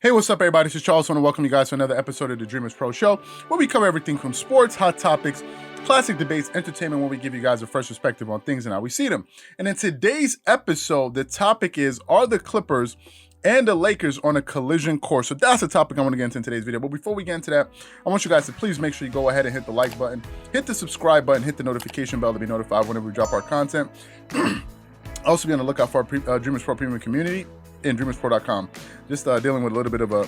Hey, what's up, everybody? This is Charles. I want to welcome you guys to another episode of the Dreamerspro Show, where we cover everything from sports, hot topics, classic debates, entertainment, where we give you guys a fresh perspective on things and how we see them. And in today's episode, the topic is, are the Clippers and the Lakers on a collision course? So that's the topic I want to get into in today's video. But before we get into that, I want you guys to please make sure you go ahead and hit the like button, hit the subscribe button, hit the notification bell to be notified whenever we drop our content. Also be on the lookout for our Dreamerspro Premium community in Dreamerspro.com. Just dealing with a little bit of a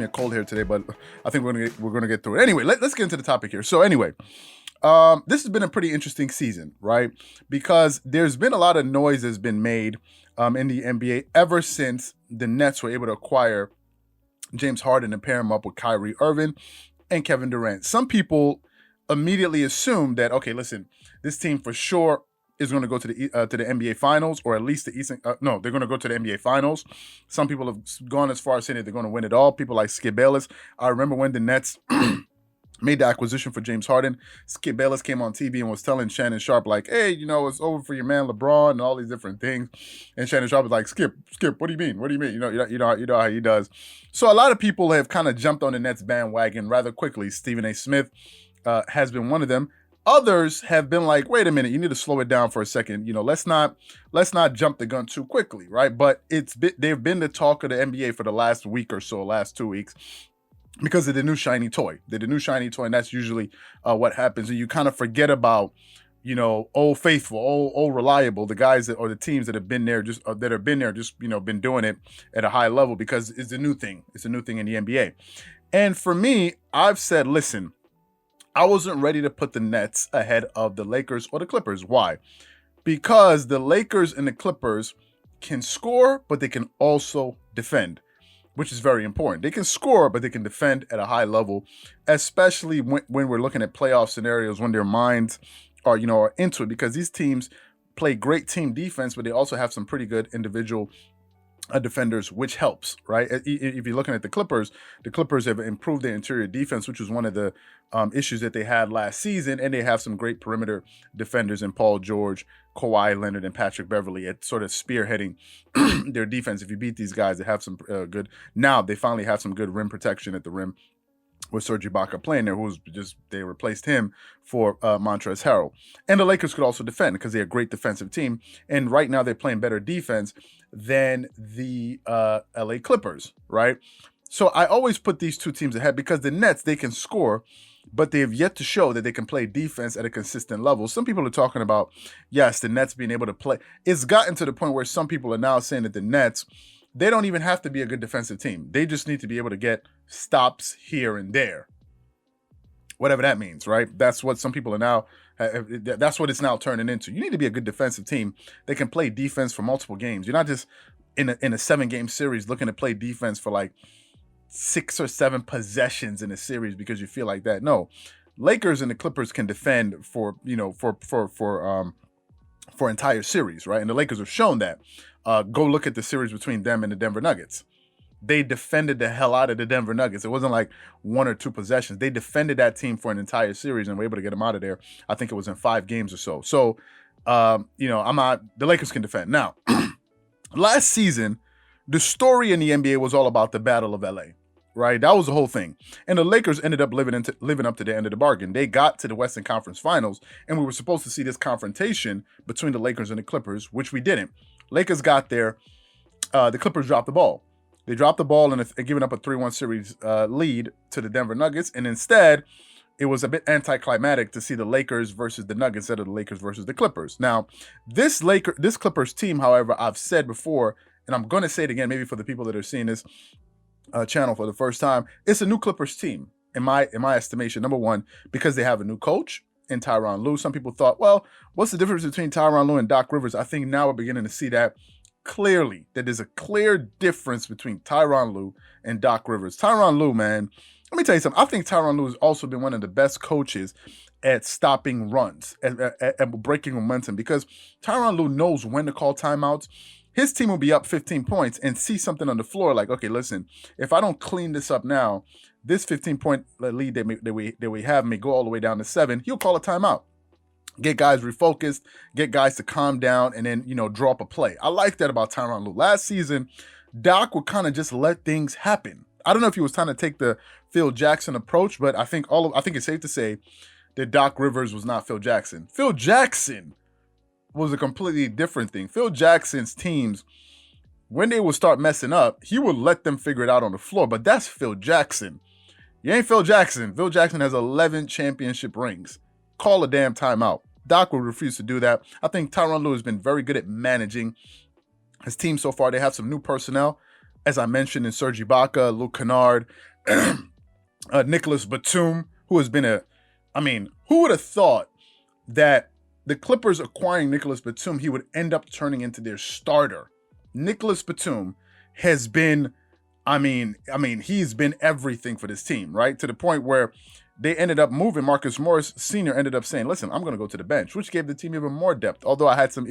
cold here today, but I think we're gonna get through it. Anyway, let's get into the topic here. So anyway, this has been a pretty interesting season, right? Because there's been a lot of noise that's been made in the NBA ever since the Nets were able to acquire James Harden and pair him up with Kyrie Irving and Kevin Durant. Some people immediately assumed that, okay, listen, this team for sure is going to go to the NBA Finals, or at least the Eastern. No, they're going to go to the NBA Finals. Some people have gone as far as saying that they're going to win it all. People like Skip Bayless. I remember when the Nets made the acquisition for James Harden. Skip Bayless came on TV and was telling Shannon Sharpe, like, hey, it's over for your man LeBron and all these different things. And Shannon Sharpe was like, Skip, what do you mean? What do you mean? You know how he does. So a lot of people have kind of jumped on the Nets bandwagon rather quickly. Stephen A. Smith has been one of them. Others have been like, wait a minute, you need to slow it down for a second. Let's not jump the gun too quickly, right? But they've been the talk of the NBA for the last week or so, last 2 weeks, because of the new shiny toy. They're the new shiny toy, and that's usually what happens. And you kind of forget about, old faithful, old reliable, the guys or the teams that have been there, been doing it at a high level, because it's a new thing. It's a new thing in the NBA. And for me, I've said, listen, I wasn't ready to put the Nets ahead of the Lakers or the Clippers. Why? Because the Lakers and the Clippers can score, but they can also defend, which is very important. They can score, but they can defend at a high level, especially when we're looking at playoff scenarios, when their minds are into it, because these teams play great team defense, but they also have some pretty good individual defenders, which helps, right? If you're looking at the Clippers have improved their interior defense, which was one of the issues that they had last season, and they have some great perimeter defenders in Paul George, Kawhi Leonard, and Patrick Beverley at sort of spearheading their defense. If you beat these guys, they have some good. Now they finally have some good rim protection at the rim with Serge Ibaka playing there, they replaced him for Montrezl Harrell. And the Lakers could also defend because they're a great defensive team. And right now they're playing better defense than the LA Clippers, right? So I always put these two teams ahead because the Nets, they can score, but they have yet to show that they can play defense at a consistent level. Some people are talking about, yes, the Nets being able to play. It's gotten to the point where some people are now saying that the Nets, they don't even have to be a good defensive team. They just need to be able to get stops here and there. Whatever that means, right? That's what some people are now, that's what it's now turning into. You need to be a good defensive team that can play defense for multiple games. You're not just in a 7-game series looking to play defense for like 6 or 7 possessions in a series because you feel like that. No, Lakers and the Clippers can defend for entire series, right? And the Lakers have shown that. Go look at the series between them and the Denver Nuggets. They defended the hell out of the Denver Nuggets. It wasn't like 1 or 2 possessions. They defended that team for an entire series and were able to get them out of there. I think it was in 5 games or so. So, the Lakers can defend. Now, last season, the story in the NBA was all about the Battle of LA, right? That was the whole thing. And the Lakers ended up living up to the end of the bargain. They got to the Western Conference Finals, and we were supposed to see this confrontation between the Lakers and the Clippers, which we didn't. Lakers got there. The Clippers dropped the ball. They dropped the ball and giving up a 3-1 series lead to the Denver Nuggets. And instead, it was a bit anticlimactic to see the Lakers versus the Nuggets instead of the Lakers versus the Clippers. Now, this Clippers team, however, I've said before, and I'm going to say it again, maybe for the people that are seeing this channel for the first time, it's a new Clippers team, in my estimation. Number one, because they have a new coach in Tyronn Lue. Some people thought, well, what's the difference between Tyronn Lue and Doc Rivers? I think now we're beginning to see that clearly, that there's a clear difference between Tyronn Lue and Doc Rivers. Tyronn Lue, man, let me tell you something. I think Tyronn Lue has also been one of the best coaches at stopping runs, at breaking momentum, because Tyronn Lue knows when to call timeouts. His team will be up 15 points and see something on the floor like, okay, listen, if I don't clean this up now, this 15-point lead that we have may go all the way down to 7. He'll call a timeout. Get guys refocused, get guys to calm down, and then, draw up a play. I like that about Tyronn Lue. Last season, Doc would kind of just let things happen. I don't know if he was trying to take the Phil Jackson approach, but I think it's safe to say that Doc Rivers was not Phil Jackson. Phil Jackson was a completely different thing. Phil Jackson's teams, when they would start messing up, he would let them figure it out on the floor. But that's Phil Jackson. You ain't Phil Jackson. Phil Jackson has 11 championship rings. Call a damn timeout. Doc will refuse to do that. I think Tyronn Lue has been very good at managing his team so far. They have some new personnel, as I mentioned, in Serge Ibaka, Luke Kennard, Nicholas Batum, who has been who would have thought that the Clippers acquiring Nicholas Batum, he would end up turning into their starter. Nicholas Batum has been, he's been everything for this team, right? To the point where they ended up moving. Marcus Morris Sr. ended up saying, listen, I'm going to go to the bench, which gave the team even more depth. Although I had some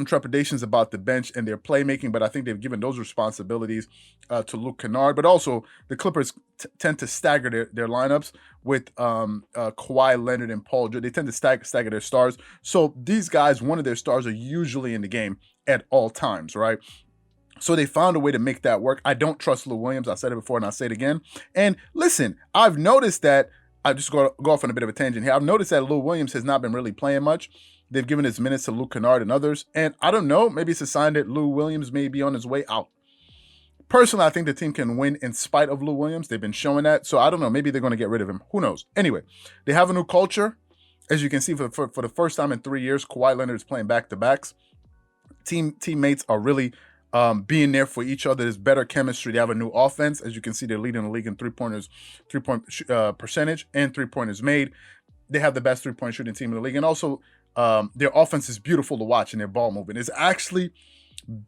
trepidations about the bench and their playmaking, but I think they've given those responsibilities to Luke Kennard. But also, the Clippers tend to stagger their lineups with Kawhi Leonard and Paul George. They tend to stagger their stars. So these guys, one of their stars, are usually in the game at all times, right? So they found a way to make that work. I don't trust Lou Williams. I said it before and I'll say it again. And listen, I've noticed that, I just go off on a bit of a tangent here. I've noticed that Lou Williams has not been really playing much. They've given his minutes to Luke Kennard and others. And I don't know, maybe it's a sign that Lou Williams may be on his way out. Personally, I think the team can win in spite of Lou Williams. They've been showing that. So I don't know, maybe they're going to get rid of him. Who knows? Anyway, they have a new culture. As you can see, for the first time in 3 years, Kawhi Leonard is playing back-to-backs. Teammates are really being there for each other. There's better chemistry. They have a new offense. As you can see, they're leading the league in three-point percentage and three-pointers made. They have the best three-point shooting team in the league. And also, their offense is beautiful to watch, and their ball movement is actually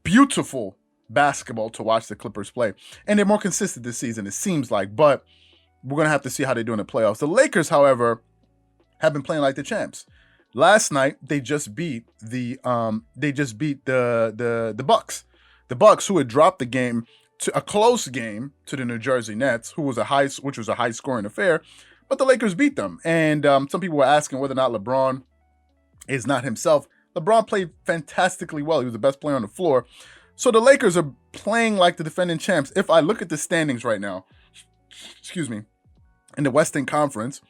beautiful basketball to watch the Clippers play. And they're more consistent this season, it seems like, but we're going to have to see how they do in the playoffs. The Lakers, however, have been playing like the champs. Last night, they just beat the Bucks. The Bucks, who had dropped the game to a close game to the New Jersey Nets, which was a high-scoring affair, but the Lakers beat them. And some people were asking whether or not LeBron is not himself. LeBron played fantastically well. He was the best player on the floor. So the Lakers are playing like the defending champs. If I look at the standings right now, in the Western Conference,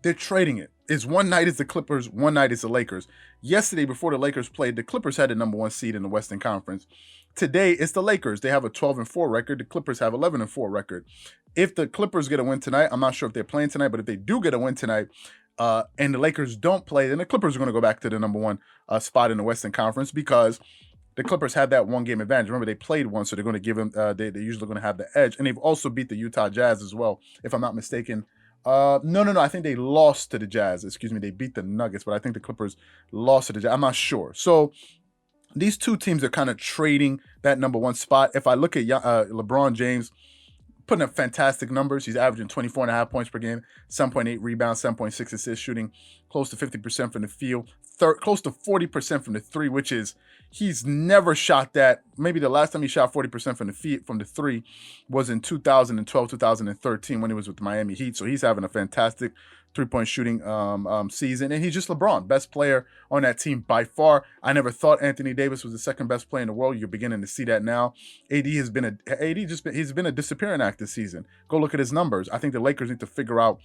they're trading it. It's one night is the Clippers, one night is the Lakers. Yesterday, before the Lakers played, the Clippers had the number 1 seed in the Western Conference. Today, it's the Lakers. They have a 12-4 record. The Clippers have 11-4 record. If the Clippers get a win tonight, I'm not sure if they're playing tonight, but if they do get a win tonight, and the Lakers don't play, then the Clippers are going to go back to the number 1 spot in the Western Conference, because the Clippers had that one-game advantage. Remember, they played one, so they're going to give them. They're usually going to have the edge, and they've also beat the Utah Jazz as well, if I'm not mistaken. No. I think they lost to the Jazz. They beat the Nuggets, but I think the Clippers lost to the Jazz. I'm not sure. So these two teams are kind of trading that number 1 spot. If I look at LeBron James, putting up fantastic numbers. He's averaging 24.5 points per game, 7.8 rebounds, 7.6 assists, shooting close to 50% from the field, close to 40% from the three, which is, he's never shot that. Maybe the last time he shot 40% from the three was in 2012, 2013 when he was with the Miami Heat. So he's having a fantastic three-point shooting season, and he's just LeBron, best player on that team by far. I never thought Anthony Davis was the second best player in the world. You're beginning to see that now. He's been a disappearing act this season. Go look at his numbers. I think the Lakers need to figure out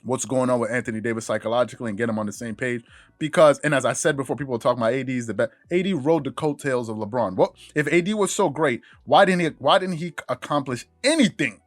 what's going on with Anthony Davis psychologically and get him on the same page. Because, and as I said before, people were talking about AD is the best. AD rode the coattails of LeBron. Well, if AD was so great, why didn't he accomplish anything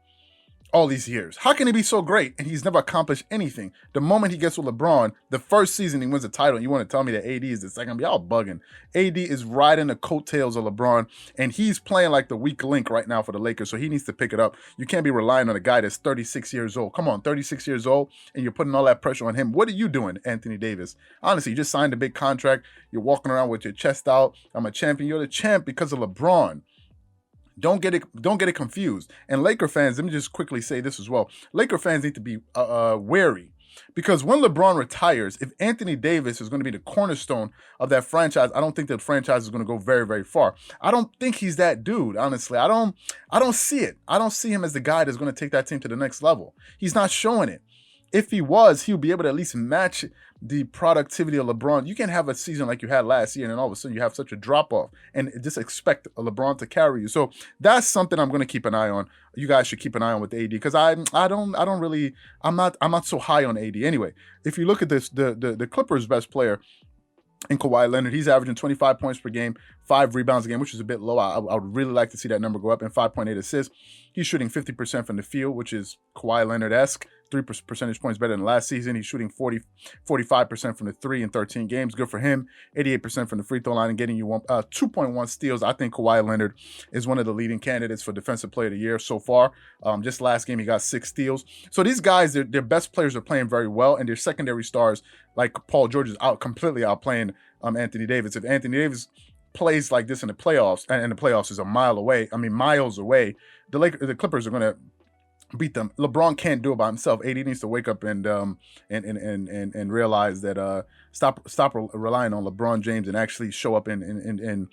all these years? How can he be so great and he's never accomplished anything? The moment he gets with LeBron, the first season he wins a title, and you want to tell me that AD is the second? Y'all bugging. AD is riding the coattails of LeBron, and he's playing like the weak link right now for the Lakers, so he needs to pick it up. You can't be relying on a guy that's 36 years old. Come on, 36 years old, and you're putting all that pressure on him. What are you doing, Anthony Davis? Honestly, you just signed a big contract. You're walking around with your chest out. I'm a champion. You're the champ because of LeBron. Don't get it confused. And Laker fans, let me just quickly say this as well. Laker fans need to be wary, because when LeBron retires, if Anthony Davis is going to be the cornerstone of that franchise, I don't think that franchise is going to go very, very far. I don't think he's that dude, honestly. I don't see it. I don't see him as the guy that's going to take that team to the next level. He's not showing it. if he was, he would be able to at least match the productivity of LeBron. You can't have a season like you had last year and then all of a sudden you have such a drop off and just expect LeBron to carry you. So that's something I'm going to keep an eye on. You guys should keep an eye on with AD because I'm not so high on AD. Anyway, if you look at this, the Clippers' best player in Kawhi Leonard, he's averaging 25 points per game, 5 rebounds a game, which is a bit low. I would really like to see that number go up, and 5.8 assists. He's shooting 50% from the field, which is Kawhi Leonard-esque, 3 percentage points better than last season. He's shooting 45% from the 3 in 13 games. Good for him. 88% from the free throw line and getting you 2.1 steals. I think Kawhi Leonard is one of the leading candidates for Defensive Player of the Year so far. Just last game, he got 6 steals. So these guys, their best players are playing very well, and their secondary stars, like Paul George, is completely outplaying Anthony Davis. If Anthony Davis plays like this in the playoffs, and the playoffs is miles away, the Clippers are going to beat them. LeBron can't do it by himself. AD needs to wake up and realize that stop relying on LeBron James and actually show up and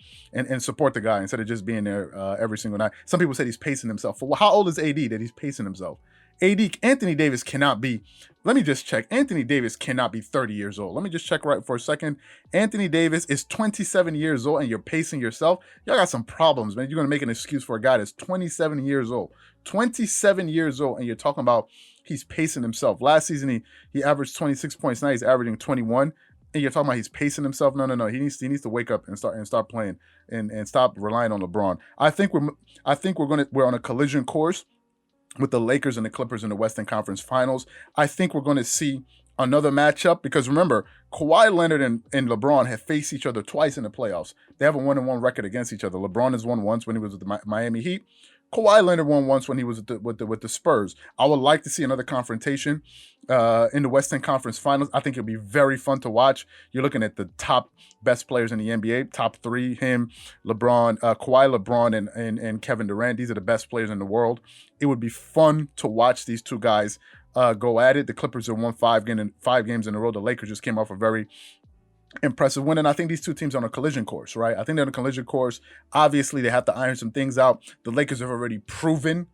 support the guy instead of just being there every single night. Some people said he's pacing himself. How old is AD that he's pacing himself? Anthony Davis cannot be, let me just check. Anthony Davis cannot be 30 years old. Let me just check right for a second. Anthony Davis is 27 years old and you're pacing yourself. Y'all got some problems, man. You're going to make an excuse for a guy that's 27 years old. 27 years old and you're talking about he's pacing himself. Last season, he averaged 26 points. Now he's averaging 21. And you're talking about he's pacing himself. No. He needs to wake up and start playing and stop relying on LeBron. I think we're on a collision course with the Lakers and the Clippers in the Western Conference Finals. I think we're going to see another matchup because remember, Kawhi Leonard and LeBron have faced each other twice in the playoffs. They have a 1-1 record against each other. LeBron has won once when he was with the Miami Heat. Kawhi Leonard won once when he was with the Spurs. I would like to see another confrontation in the Western Conference Finals. I think it'll be very fun to watch. You're looking at the top best players in the NBA, top 3, him, LeBron, Kawhi, LeBron, and Kevin Durant. These are the best players in the world. It would be fun to watch these two guys go at it. The Clippers have won 5 games in a row. The Lakers just came off a very impressive win, and I think these two teams are on a collision course, right? I think they're on a collision course. Obviously, they have to iron some things out. The Lakers have already proven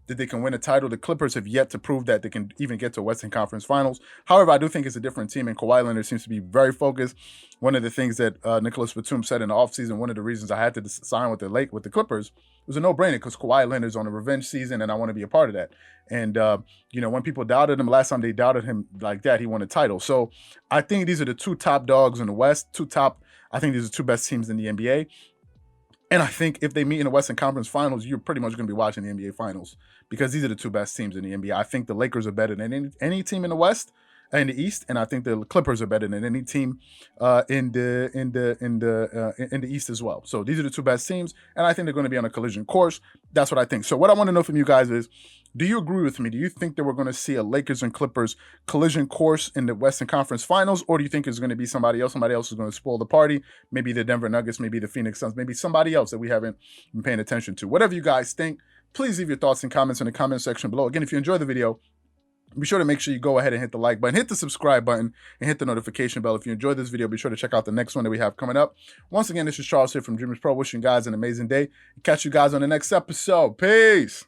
that they can win a title. The Clippers have yet to prove that they can even get to Western Conference Finals. However, I do think it's a different team, and Kawhi Leonard seems to be very focused. One of the things that Nicholas Batum said in the offseason, one of the reasons I had to sign with the Clippers, it was a no-brainer because Kawhi Leonard's on a revenge season, and I want to be a part of that. And, when people doubted him, last time they doubted him like that, he won a title. So I think these are the 2 top dogs in the West, I think these are 2 best teams in the NBA. And I think if they meet in the Western Conference Finals, you're pretty much going to be watching the NBA Finals because these are the 2 best teams in the NBA. I think the Lakers are better than any team in the West, in the East, and I think the Clippers are better than any team in the East as well. So these are the 2 best teams, and I think they're going to be on a collision course. That's what I think. So what I want to know from you guys is, do you agree with me? Do you think that we're going to see a Lakers and Clippers collision course in the Western Conference Finals, or do you think it's going to be somebody else? Somebody else is going to spoil the party. Maybe the Denver Nuggets, maybe the Phoenix Suns, maybe somebody else that we haven't been paying attention to. Whatever you guys think, please leave your thoughts and comments in the comment section below. Again, if you enjoyed the video, be sure to make sure you go ahead and hit the like button, hit the subscribe button, and hit the notification bell. If you enjoyed this video, be sure to check out the next one that we have coming up. Once again, this is Charles here from Dreamerspro, wishing you guys an amazing day. Catch you guys on the next episode. Peace.